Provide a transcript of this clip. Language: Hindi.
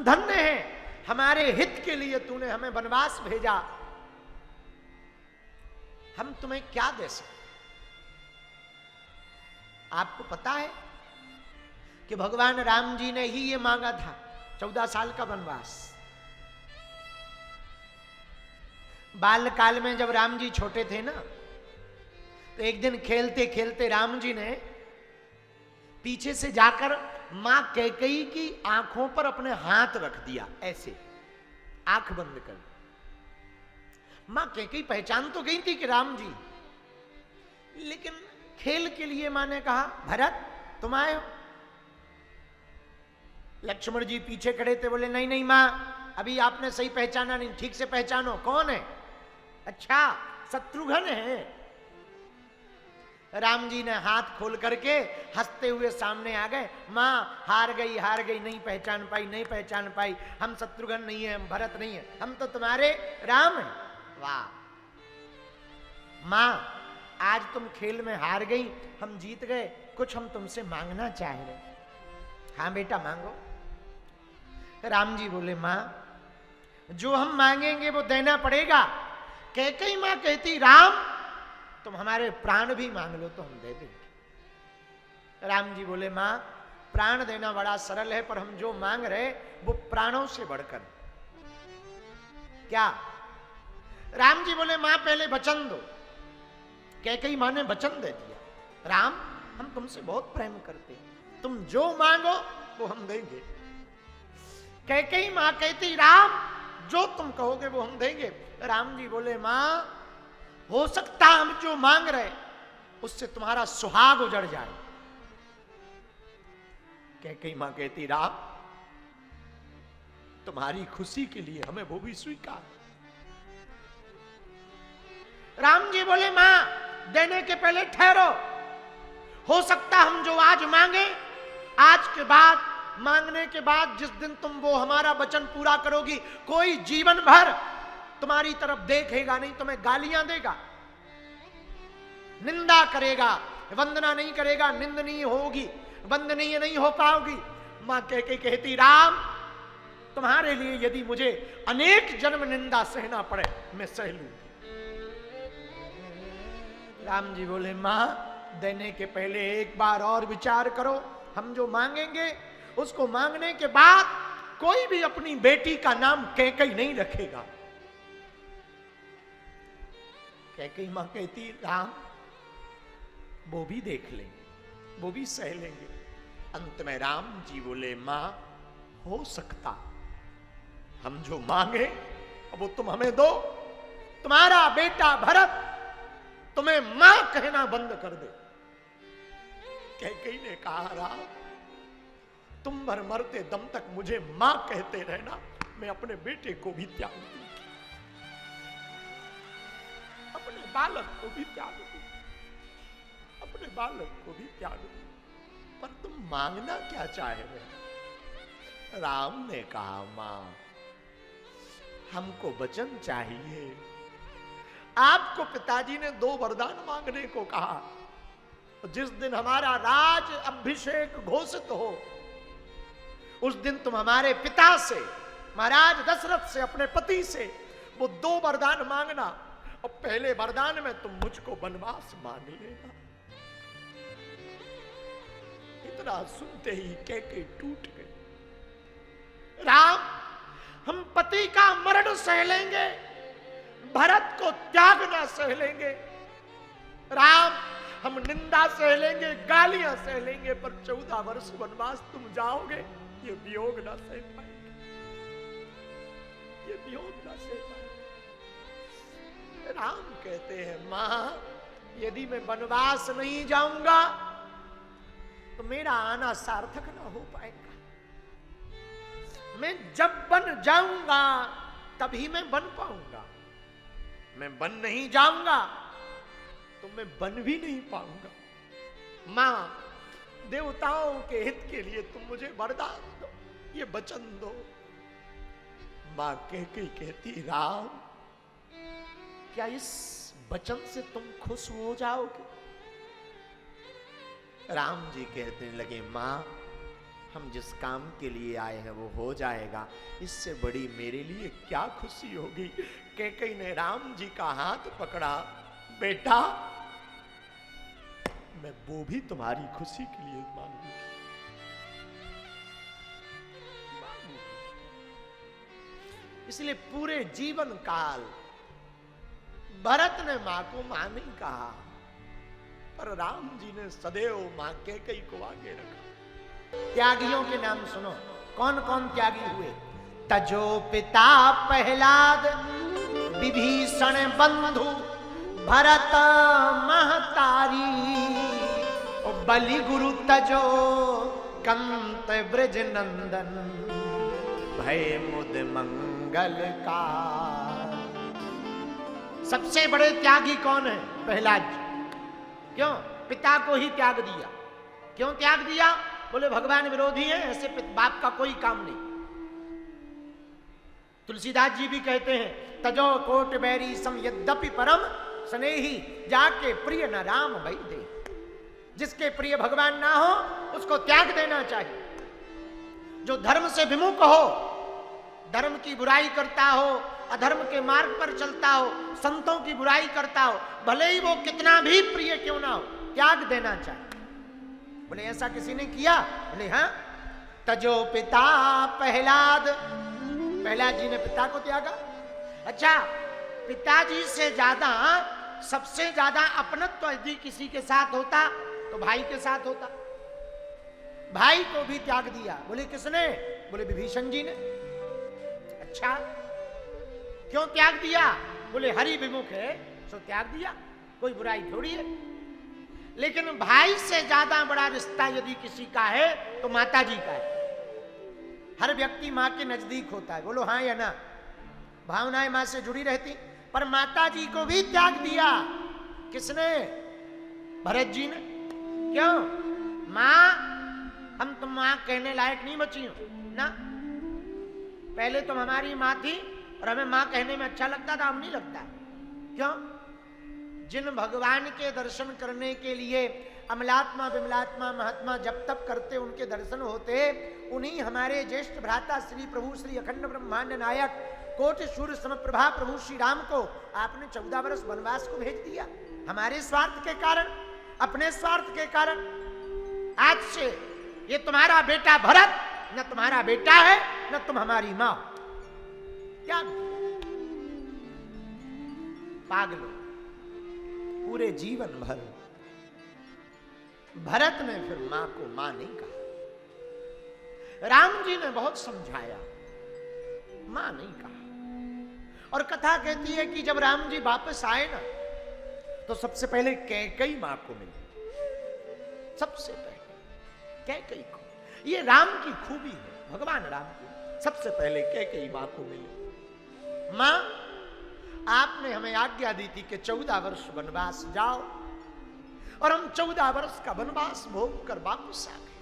धन्य है, हमारे हित के लिए तूने हमें वनवास भेजा, हम तुम्हें क्या दे सकते। आपको पता है कि भगवान राम जी ने ही ये मांगा था 14 साल का वनवास। बाल्यकाल में जब राम जी छोटे थे ना, तो एक दिन खेलते खेलते राम जी ने पीछे से जाकर मां कैकेयी की आंखों पर अपने हाथ रख दिया, ऐसे आंख बंद कर। मां कैकेयी पहचान तो गई थी कि राम जी, लेकिन खेल के लिए मां ने कहा भरत तुम आए हो। लक्ष्मण जी पीछे खड़े थे, बोले नहीं नहीं मां, अभी आपने सही पहचाना नहीं, ठीक से पहचानो कौन है। अच्छा शत्रुघ्न है। राम जी ने हाथ खोल करके हंसते हुए सामने आ गए। मां हार गई, नहीं पहचान पाई, नहीं पहचान पाई, हम शत्रुघ्न नहीं है, हम भरत नहीं है, हम तो तुम्हारे राम हैं। वाह मां, आज तुम खेल में हार गई, हम जीत गए, कुछ हम तुमसे मांगना चाह रहे। हाँ बेटा मांगो। राम जी बोले मां, जो हम मांगेंगे वो देना पड़ेगा। कैकेयी मां कहती राम तुम हमारे प्राण भी मांग लो तो हम दे देंगे। राम जी बोले मां, प्राण देना बड़ा सरल है, पर हम जो मांग रहे वो प्राणों से बढ़कर। क्या? राम जी बोले मां पहले वचन दो। कैकेयी मां ने वचन दे दिया, राम हम तुमसे बहुत प्रेम करते हैं, तुम जो मांगो वो हम देंगे। कैकेयी मां कहती राम जो तुम कहोगे वो हम देंगे। राम जी बोले मां, हो सकता हम जो मांग रहे उससे तुम्हारा सुहाग उजड़ जाए। कैकेयी मां कहती राम तुम्हारी खुशी के लिए हमें वो भी स्वीकार। राम जी बोले मां, देने के पहले ठहरो, हो सकता हम जो आज मांगे, आज के बाद मांगने के बाद जिस दिन तुम वो हमारा वचन पूरा करोगी, कोई जीवन भर तुम्हारी तरफ देखेगा नहीं, तुम्हें गालियां देगा, निंदा करेगा, वंदना नहीं करेगा, निंदनीय होगी, वंदनीय नहीं हो पाओगी। मां कैकेयी कहती राम तुम्हारे लिए यदि मुझे अनेक जन्म निंदा सहना पड़े मैं सह लूंगी। राम जी बोले मां, देने के पहले एक बार और विचार करो, हम जो मांगेंगे उसको मांगने के बाद कोई भी अपनी बेटी का नाम कैकेयी नहीं रखेगा। कैकेयी मां कहती राम वो भी देख लेंगे, वो भी सह लेंगे। अंत में राम जी बोले मां, हो सकता हम जो मांगे वो तुम हमें दो, तुम्हारा बेटा भरत तुम्हें मां कहना बंद कर दे। कैकेयी ने कहा राम तुम भर मरते दम तक मुझे मां कहते रहना, मैं अपने बेटे को भी त्याग दूं, अपने बालक को भी त्याग दूं, अपने बालक को भी त्याग दूं, पर तुम मांगना क्या चाह रहे? राम ने कहा मां हमको वचन चाहिए। आपको पिताजी ने 2 वरदान मांगने को कहा। जिस दिन हमारा राज अभिषेक घोषित हो उस दिन तुम हमारे पिता से, महाराज दशरथ से, अपने पति से वो 2 वरदान मांगना, और पहले वरदान में तुम मुझको वनवास मांग लेना। इतना सुनते ही कैकेयी टूट गई। राम हम पति का मरण सह लेंगे, भरत को त्यागना सह लेंगे। राम हम निंदा सह लेंगे, गालियां सह लेंगे, पर 14 वर्ष वनवास तुम जाओगे ये वियोग ना सह पाएंगे, ये वियोग ना सह पाएंगे। राम कहते हैं मां यदि मैं वनवास नहीं जाऊंगा तो मेरा आना सार्थक ना हो पाएगा। मैं जब बन जाऊंगा तभी मैं बन पाऊंगा, मैं बन नहीं जाऊंगा तो मैं बन भी नहीं पाऊंगा। मां देवताओं के हित के लिए तुम मुझे वरदान दो, ये वचन दो। मां कैकेयी कहती राम क्या इस वचन से तुम खुश हो जाओगे? राम जी कहने लगे मां हम जिस काम के लिए आए हैं वो हो जाएगा, इससे बड़ी मेरे लिए क्या खुशी होगी। कैकेयी ने राम जी का हाथ पकड़ा, बेटा मैं वो भी तुम्हारी खुशी के लिए मांगूंगी। इसलिए पूरे जीवन काल भरत ने मां को मां नहीं कहा, पर राम जी ने सदैव मां कैकेयी को आगे रखा। त्यागियों के नाम सुनो, कौन कौन त्यागी हुए। तजो पिता प्रहलाद, विभीषण बंधु भरत महतारी, और बलि गुरु तजो कंत ब्रज नंदन, भय मुद मंगल का। सबसे बड़े त्यागी कौन है? प्रहलाद जी। क्यों? पिता को ही त्याग दिया। क्यों त्याग दिया? बोले भगवान विरोधी है, ऐसे बाप का कोई काम नहीं। तुलसीदास जी भी कहते हैं, तजो कोट बैरी सम यद्यपि परम स्नेही, जाके प्रिय न राम भई दे। जिसके प्रिय भगवान ना हो उसको त्याग देना चाहिए। जो धर्म से विमुख हो, धर्म की बुराई करता हो, अधर्म के मार्ग पर चलता हो, संतों की बुराई करता हो, भले ही वो कितना भी प्रिय क्यों ना हो, त्याग देना चाहिए। बोले ऐसा किसी ने किया? बोले हाँ। तजो पिता प्रहलाद, प्रहलाद जी ने पिता को त्यागा। अच्छा, पिताजी से ज्यादा, सबसे ज्यादा अपनत्व यदि किसी के साथ होता तो भाई के साथ होता। भाई को भी त्याग दिया। बोले किसने? बोले विभीषण जी ने। अच्छा, क्यों त्याग दिया? बोले हरि विमुख है सो त्याग दिया, कोई बुराई थोड़ी है। लेकिन भाई से ज्यादा बड़ा रिश्ता यदि किसी का है तो माता जी का है। हर व्यक्ति मां के नजदीक होता है, बोलो हाँ या ना। भावनाएं मां से जुड़ी रहती, पर माता जी को भी त्याग दिया। किसने? भरत जी ने। क्यों? मां, हम तुम मां कहने लायक नहीं बची हो ना। पहले तुम हमारी मां थी और हमें मां कहने में अच्छा लगता था, हम नहीं लगता। क्यों? जिन भगवान के दर्शन करने के लिए अमलात्मा विमलात्मा महात्मा जब तक करते उनके दर्शन होते, उन्हीं हमारे ज्येष्ठ भ्राता श्री प्रभु श्री अखंड ब्रह्मांड नायक कोटि सूर्य समप्रभा प्रभु श्री राम को आपने 14 वर्ष वनवास को भेज दिया। हमारे स्वार्थ के कारण, अपने स्वार्थ के कारण। आज से ये तुम्हारा बेटा भरत न तुम्हारा बेटा है, न तुम हमारी मां। क्या पागलों, पूरे जीवन भर भरत ने फिर मां को मां नहीं कहा। राम जी ने बहुत समझाया, मां नहीं कहा। और कथा कहती है कि जब राम जी वापस आए ना, तो सबसे पहले कैकेयी मां को मिले। सबसे पहले कैकेयी को। ये राम की खूबी है, भगवान राम की। सबसे पहले कैकेयी मां को मिले। मां, आपने हमें आज्ञा दी थी कि 14 वर्ष वनवास जाओ, और हम 14 वर्ष का वनवास भोग कर वापस आ गए।